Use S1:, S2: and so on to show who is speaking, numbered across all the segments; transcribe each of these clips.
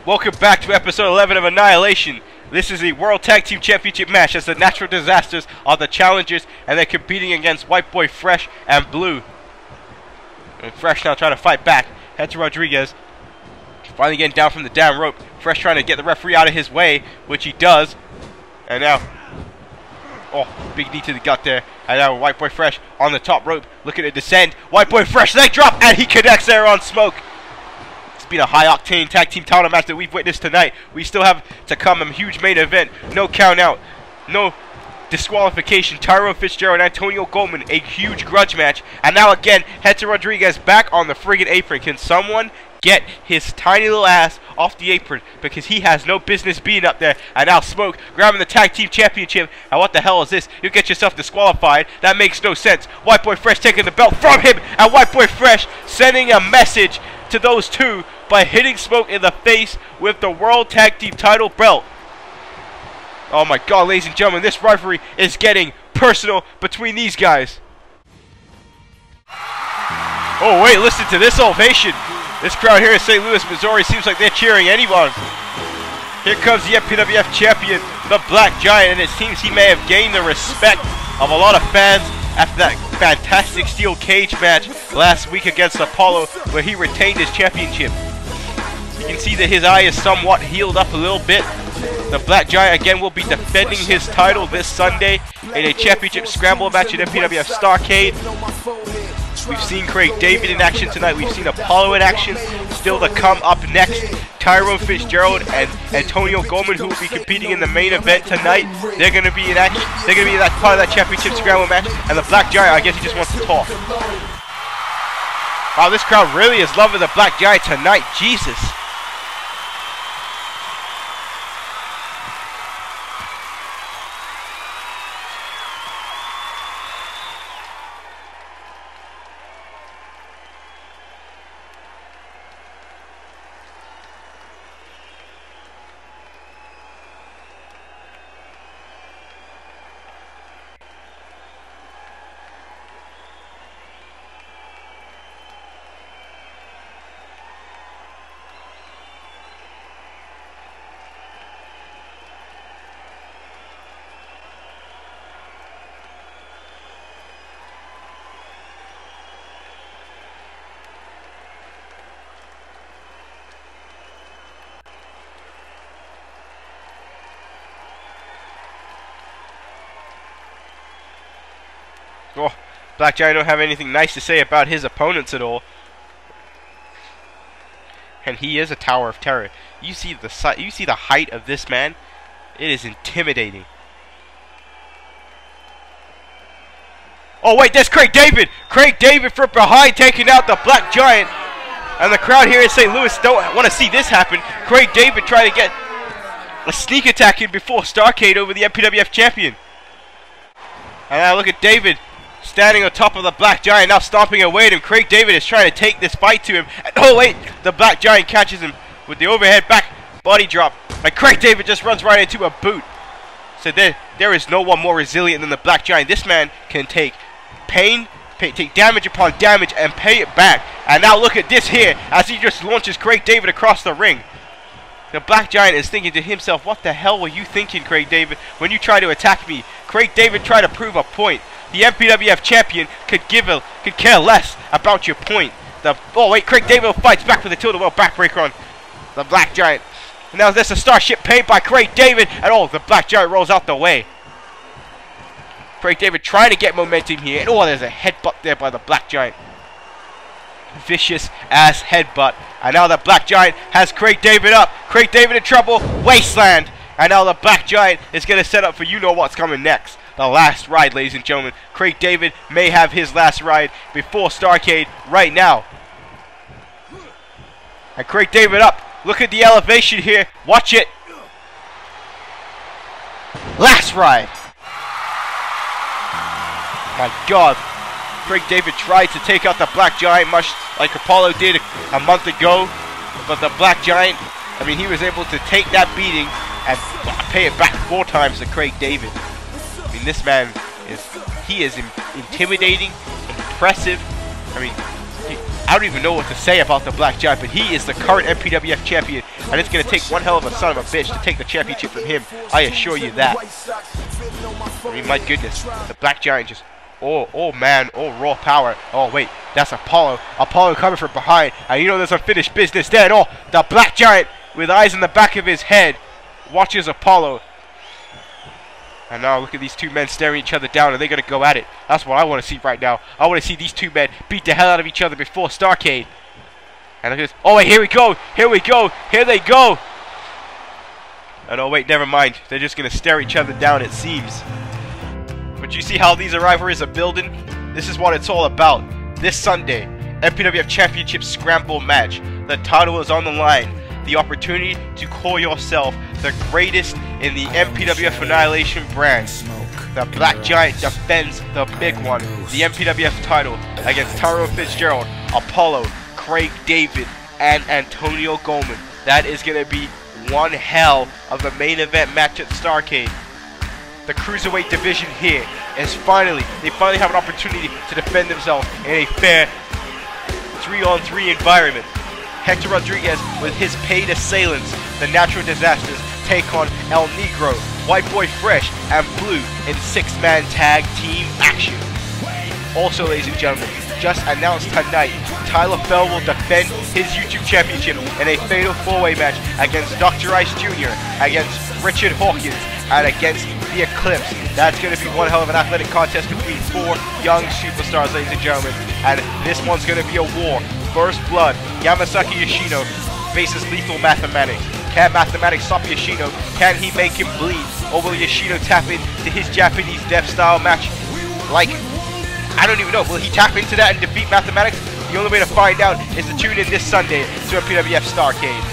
S1: Welcome back to episode 11 of Annihilation. This is the World Tag Team Championship match as the Natural Disasterz are the challengers and they're competing against White Boy Fresh and Blue. And Fresh now trying to fight back. Head to Rodriguez. Finally getting down from the damn rope. Fresh trying to get the referee out of his way, which he does. And now, oh, big knee to the gut there. And now White Boy Fresh on the top rope, looking to descend. White Boy Fresh leg drop, and he connects there on Smoke. It's been a high-octane tag team title match that we've witnessed tonight. We still have to come a huge main event. No count out, no disqualification. Tyrone, Fitzgerald, and Antonio Goldman, a huge grudge match. And now again, head to Rodriguez back on the friggin' apron. Can someone get his tiny little ass off the apron, because he has no business being up there. And now Smoke grabbing the tag team championship. And what the hell is this? You get yourself disqualified. That makes no sense. White Boy Fresh taking the belt from him, and White Boy Fresh sending a message to those two by hitting Smoke in the face with the World Tag Team title belt. Oh my god, ladies and gentlemen, this rivalry is getting personal between these guys. Oh wait, listen to this ovation. This crowd here in St. Louis, Missouri seems like they're cheering anyone. Here comes the MPWF champion, the Black Giant, and it seems he may have gained the respect of a lot of fans after that fantastic steel cage match last week against Apollo, where he retained his championship. You can see that his eye is somewhat healed up a little bit. The Black Giant again will be defending his title this Sunday in a championship scramble match at MPWF Starrcade. We've seen Craig David in action tonight. We've seen Apollo in action. Still to come up next, Tyrone, Fitzgerald, and Antonio Goldman, who will be competing in the main event tonight. They're going to be in action. They're going to be that part of that championship scramble match. And the Black Giant, I guess he just wants to talk. Wow, this crowd really is loving the Black Giant tonight. Jesus. Oh, Black Giant don't have anything nice to say about his opponents at all. And he is a tower of terror. You see the height of this man? It is intimidating. Oh wait, that's Craig David! Craig David from behind taking out the Black Giant. And the crowd here in St. Louis don't want to see this happen. Craig David trying to get a sneak attack in before Starrcade over the MPWF champion. And now look at David standing on top of the Black Giant, now stomping away at him. Craig David is trying to take this fight to him. And oh wait, the Black Giant catches him with the overhead back body drop. And Craig David just runs right into a boot. So there is no one more resilient than the Black Giant. This man can take pain, take damage upon damage, and pay it back. And now look at this here, as he just launches Craig David across the ring. The Black Giant is thinking to himself, what the hell were you thinking, Craig David, when you tried to attack me? Craig David tried to prove a point. The MPWF champion could care less about your point. Oh wait, Craig David fights back with the tilt-a-whirl backbreaker on the Black Giant. And now there's a Starship paid by Craig David, and oh, the Black Giant rolls out the way. Craig David trying to get momentum here, and oh, there's a headbutt there by the Black Giant. Vicious ass headbutt. And now the Black Giant has Craig David up. Craig David in trouble. Wasteland. And now the Black Giant is going to set up for you know what's coming next. The last ride, ladies and gentlemen. Craig David may have his last ride before Starrcade right now. And Craig David up. Look at the elevation here. Watch it. Last ride. My God. Craig David tried to take out the Black Giant much like Apollo did a month ago. But the Black Giant, I mean, he was able to take that beating and pay it back 4 times to Craig David. I mean, this man is intimidating, impressive. I mean, I don't even know what to say about the Black Giant, but he is the current MPWF champion, and it's going to take one hell of a son of a bitch to take the championship from him. I assure you that. I mean, my goodness, the Black Giant just, oh man, raw power. Oh wait, that's Apollo. Apollo coming from behind, and you know there's unfinished business there. Oh, the Black Giant with eyes in the back of his head watches Apollo. And now look at these two men staring each other down, and they're going to go at it. That's what I want to see right now. I want to see these two men beat the hell out of each other before Starrcade. And look at this. Oh wait, here we go. Here we go. Here they go. And oh wait, never mind. They're just going to stare each other down, it seems. But you see how these rivalries are building? This is what it's all about. This Sunday, MPWF Championship Scramble match. The title is on the line. The opportunity to call yourself the greatest in the MPWF Annihilation brand. The Black Giant defends the big one, the MPWF title, against Tyrone Fitzgerald, Apollo, Craig David, and Antonio Goldman. That is going to be one hell of a main event match at Starrcade. The Cruiserweight division here is they finally have an opportunity to defend themselves in a fair 3-on-3 environment. Hector Rodriguez with his paid assailants, the Natural Disasterz, take on El Negro, White Boy Fresh, and Blue in 6-man tag team action. Also, ladies and gentlemen, just announced tonight, Tyler Bell will defend his YouTube championship in a fatal 4-way match against Dr. Ice Jr., against Richard Hawkins, and against the Eclipse. That's going to be one hell of an athletic contest between 4 young superstars, ladies and gentlemen. And this one's going to be a war. First blood. Yamasaki Yoshino faces Lethal Mathematics. Can Mathematics stop Yoshino? Can he make him bleed? Or will Yoshino tap into his Japanese death style match? Like, I don't even know. Will he tap into that and defeat Mathematics? The only way to find out is to tune in this Sunday to MPWF Starrcade.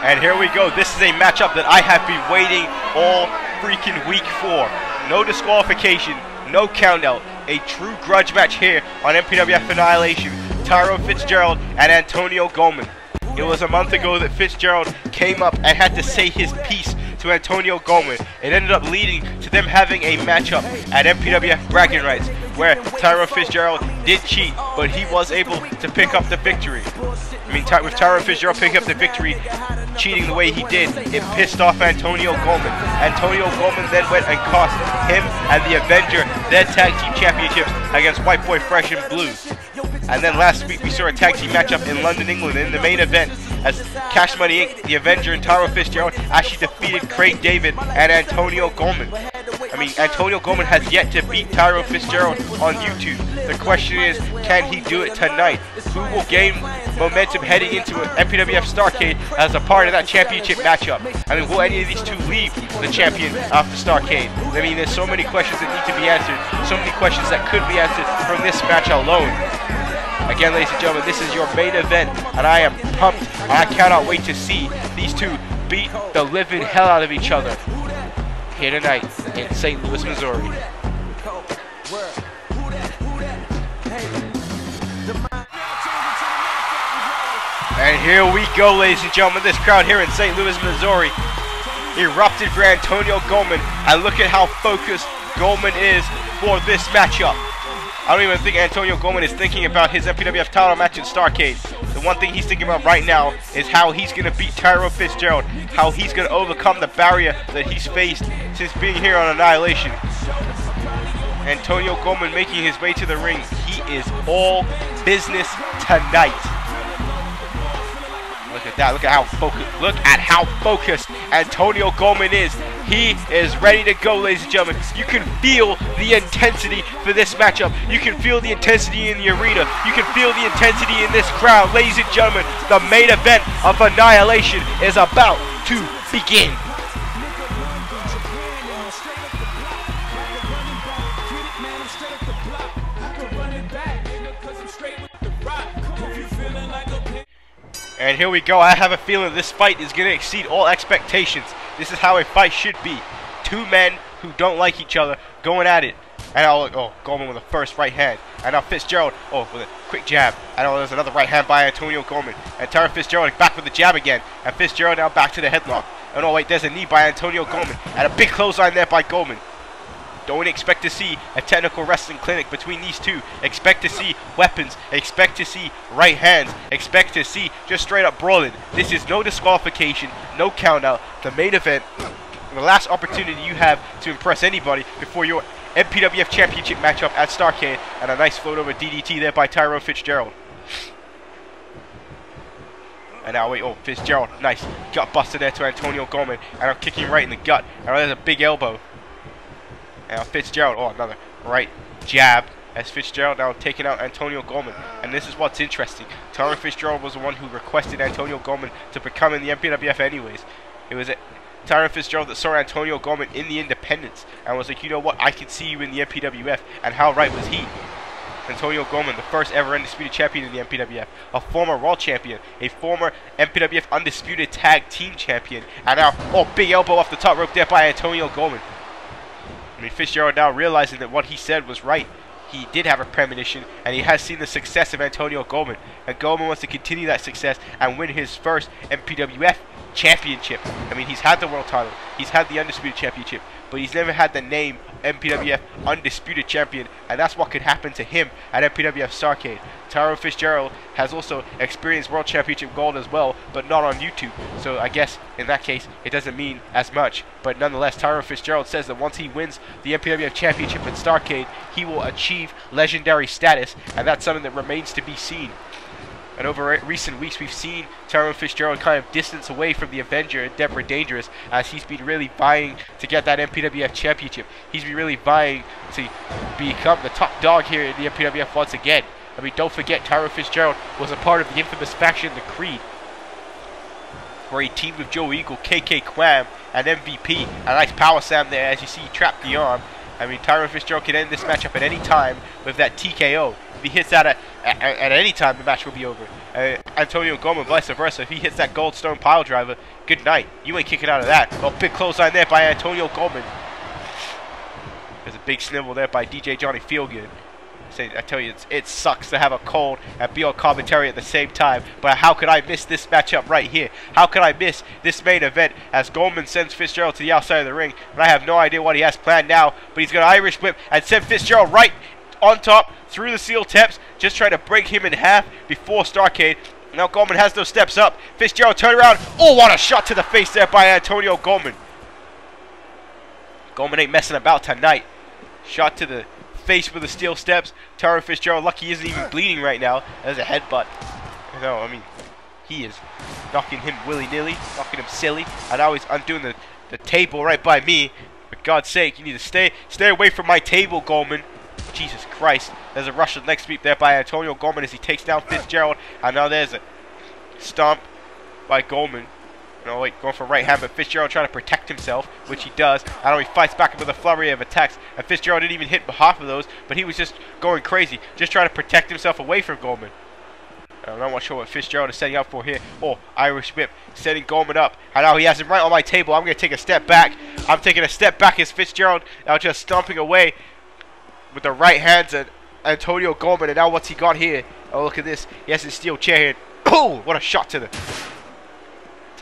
S1: And here we go. This is a matchup that I have been waiting all freaking week for. No disqualification, no countout. A true grudge match here on MPWF Annihilation. Tyrone Fitzgerald and Antonio Goldman. It was a month ago that Fitzgerald came up and had to say his piece to Antonio Goldman. It ended up leading to them having a matchup at MPWF Bragging Rights, where Tyrone Fitzgerald did cheat, but he was able to pick up the victory. I mean, with Tyrone Fitzgerald picking up the victory, cheating the way he did, it pissed off Antonio Goldman. Antonio Goldman then went and cost him and the Avenger their tag team championships against White Boy Fresh and Blue. And then last week we saw a tag team matchup in London, England in the main event as Cash Money Inc., the Avenger, and Tyrone Fitzgerald actually defeated Craig David and Antonio Goldman. I mean, Antonio Goldman has yet to beat Tyrone Fitzgerald on YouTube. The question is, can he do it tonight? Who will gain momentum heading into MPWF Starrcade as a part of that championship matchup? I mean, will any of these two leave the champion after Starrcade? I mean, there's so many questions that need to be answered, so many questions that could be answered from this match alone. Again, ladies and gentlemen, this is your main event, and I am pumped, and I cannot wait to see these two beat the living hell out of each other here tonight in St. Louis, Missouri. And here we go, ladies and gentlemen. This crowd here in St. Louis, Missouri erupted for Antonio Goldman, and look at how focused Goldman is for this matchup. I don't even think Antonio Goldman is thinking about his MPWF title match at Starrcade. The one thing he's thinking about right now is how he's going to beat Tyrone Fitzgerald, how he's going to overcome the barrier that he's faced since being here on Annihilation. Antonio Goldman making his way to the ring. He is all business tonight. Look at that. Look at how focused Antonio Goldman is. He is ready to go, ladies and gentlemen. You can feel the intensity for this matchup. You can feel the intensity in the arena. You can feel the intensity in this crowd. Ladies and gentlemen, the main event of Annihilation is about to begin. And here we go. I have a feeling this fight is going to exceed all expectations. This is how a fight should be. Two men who don't like each other going at it. And Goldman with a first right hand. And now Fitzgerald, with a quick jab. And there's another right hand by Antonio Goldman. And Tyrone Fitzgerald back with the jab again. And Fitzgerald now back to the headlock. And there's a knee by Antonio Goldman. And a big clothesline there by Goldman. Don't expect to see a technical wrestling clinic between these two. Expect to see weapons. Expect to see right hands. Expect to see just straight up brawling. This is no disqualification, no count out. The main event, the last opportunity you have to impress anybody before your MPWF Championship matchup at Starrcade, and a nice float over DDT there by Tyrone Fitzgerald. And now wait, oh, Fitzgerald, nice. Gut buster there to Antonio Goldman, and I'm kicking right in the gut. And there's a big elbow. And now Fitzgerald, oh, another right jab as Fitzgerald now taking out Antonio Goldman. And this is what's interesting. Tyrone Fitzgerald was the one who requested Antonio Goldman to become in the MPWF anyways. It was Tyrone Fitzgerald that saw Antonio Goldman in the Independents and was like, you know what, I can see you in the MPWF. And how right was he? Antonio Goldman, the first ever undisputed champion in the MPWF, a former world champion, a former MPWF undisputed tag team champion, and now, oh, big elbow off the top rope there by Antonio Goldman. I mean, Fitzgerald now realizing that what he said was right. He did have a premonition, and he has seen the success of Antonio Goldman, and Goldman wants to continue that success and win his first MPWF championship. I mean, he's had the world title, he's had the undisputed championship, but he's never had the name MPWF undisputed champion, and that's what could happen to him at MPWF Starrcade. Tyrone Fitzgerald has also experienced world championship gold as well, but not on YouTube, so I guess in that case it doesn't mean as much. But nonetheless, Tyrone Fitzgerald says that once he wins the MPWF championship at Starrcade, he will achieve legendary status, and that's something that remains to be seen. And over recent weeks, we've seen Tyrone Fitzgerald kind of distance away from the Avenger and Deborah Dangerous, as he's been really vying to get that MPWF championship. He's been really vying to become the top dog here in the MPWF once again. I mean, don't forget, Tyrone Fitzgerald was a part of the infamous faction, the Creed, where he teamed with Joe Eagle, KK Quam, and MVP. A nice power slam there, as you see, he trapped the arm. I mean, Tyrone Fitzgerald can end this matchup at any time with that TKO. If he hits that at any time, the match will be over. Antonio Goldman, vice versa. If he hits that Goldstone pile driver, good night. You ain't kicking out of that. Oh, big clothesline there by Antonio Goldman. There's a big snivel there by DJ Johnny Feelgood. I tell you, it sucks to have a cold and be on commentary at the same time, but how could I miss this matchup right here? How could I miss this main event as Goldman sends Fitzgerald to the outside of the ring, and I have no idea what he has planned now, but he's going to Irish whip and send Fitzgerald right on top through the steel steps, just trying to break him in half before Starrcade. Now Goldman has those steps up. Fitzgerald turn around. Oh, what a shot to the face there by Antonio Goldman. Goldman ain't messing about tonight. Shot to the face with the steel steps. Tyrone Fitzgerald, lucky he isn't even bleeding right now. There's a headbutt. No, I mean, he is knocking him willy-nilly, knocking him silly. And now he's undoing the table right by me. For God's sake, you need to stay away from my table, Goldman. Jesus Christ. There's a Russian leg sweep there by Antonio Goldman as he takes down Fitzgerald. And now there's a stomp by Goldman. No, wait, going for right hand, but Fitzgerald trying to protect himself, which he does. I know he fights back with a flurry of attacks, and Fitzgerald didn't even hit half of those, but he was just going crazy, just trying to protect himself away from Goldman. I'm not sure what Fitzgerald is setting up for here. Oh, Irish whip, setting Goldman up. And now he has him right on my table. I'm going to take a step back. I'm taking a step back as Fitzgerald now just stomping away with the right hands and Antonio Goldman. And now what's he got here? Oh, look at this. He has his steel chair here. Oh, what a shot to the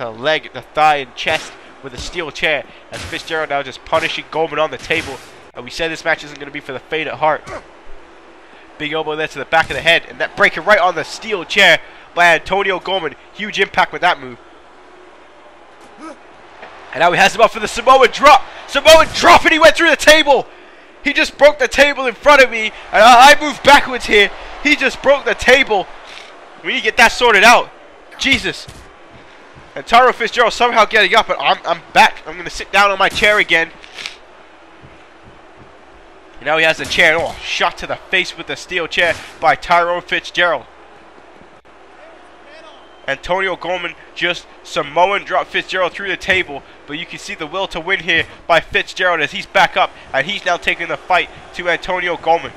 S1: leg, the thigh, and chest with a steel chair. And Fitzgerald now just punishing Goldman on the table. And we said this match isn't going to be for the faint at heart. Big elbow there to the back of the head, and that breaker right on the steel chair by Antonio Goldman. Huge impact with that move. And now he has him up for the Samoan drop. Samoan drop, and he went through the table. He just broke the table in front of me, and I moved backwards here. He just broke the table. We need to get that sorted out. Jesus. And Tyrone Fitzgerald somehow getting up, but I'm back. I'm going to sit down on my chair again. And now he has the chair. Oh, shot to the face with the steel chair by Tyrone Fitzgerald. Antonio Goldman just Samoan dropped Fitzgerald through the table, but you can see the will to win here by Fitzgerald as he's back up, and he's now taking the fight to Antonio Goldman.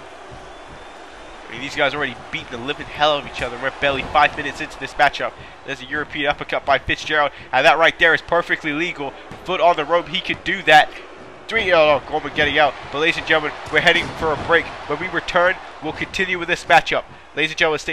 S1: I mean, these guys already beating the living hell out of each other. We're barely 5 minutes into this matchup. There's a European uppercut by Fitzgerald, and that right there is perfectly legal. Foot on the rope, he could do that. Goldman getting out. But ladies and gentlemen, we're heading for a break. When we return, we'll continue with this matchup. Ladies and gentlemen, stay